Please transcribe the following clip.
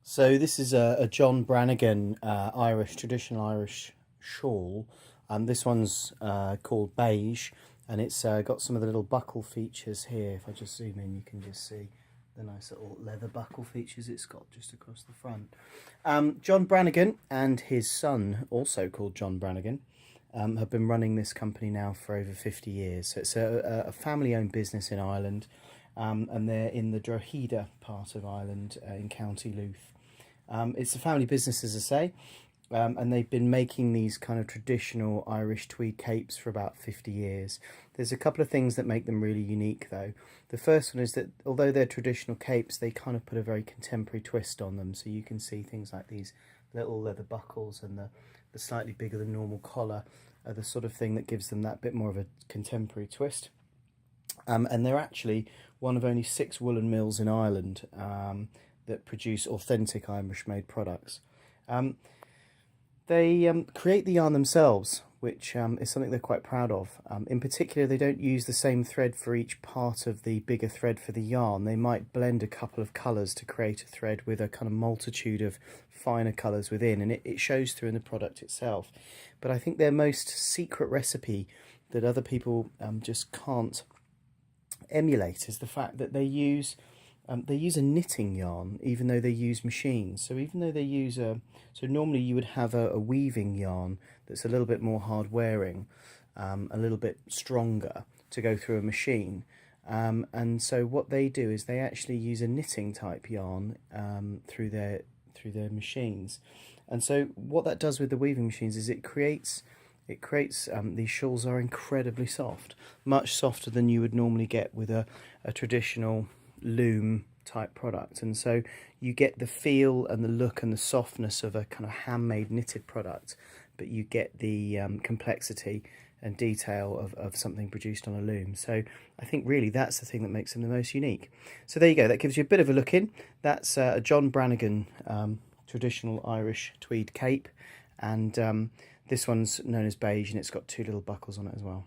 So this is a John Branigan traditional Irish shawl. This one's called Beige, and it's got some of the little buckle features here. If I just zoom in, you can just see the nice little leather buckle features it's got just across the front. John Branigan and his son, also called John Branigan, have been running this company now for over 50 years. So it's a family-owned business in Ireland, and they're in the Drogheda part of Ireland in County Louth. It's a family business, as I say, and they've been making these kind of traditional Irish tweed capes for about 50 years. There's a couple of things that make them really unique, though. The first one is that although they're traditional capes, they kind of put a very contemporary twist on them. So you can see things like these little leather buckles and the slightly bigger than normal collar are the sort of thing that gives them that bit more of a contemporary twist. And they're actually one of only 6 woolen mills in Ireland that produce authentic Irish-made products. They create the yarn themselves, which is something they're quite proud of. In particular, they don't use the same thread for each part of the bigger thread for the yarn. They might blend a couple of colours to create a thread with a kind of multitude of finer colours within, and it shows through in the product itself. But I think their most secret recipe that other people just can't emulate is the fact that they use a knitting yarn, even though they use machines. So even though they use so normally you would have a weaving yarn that's a little bit more hard wearing, a little bit stronger to go through a machine. And so what they do is they actually use a knitting type yarn through their machines. And so what that does with the weaving machines is it creates these shawls are incredibly soft, much softer than you would normally get with a traditional loom type product. And so you get the feel and the look and the softness of a kind of handmade knitted product, but you get the complexity and detail of something produced on a loom. So I think really that's the thing that makes them the most unique. So there you go, that gives you a bit of a look in. That's a John Branigan traditional Irish tweed cape, and this one's known as Beige, and it's got 2 little buckles on it as well.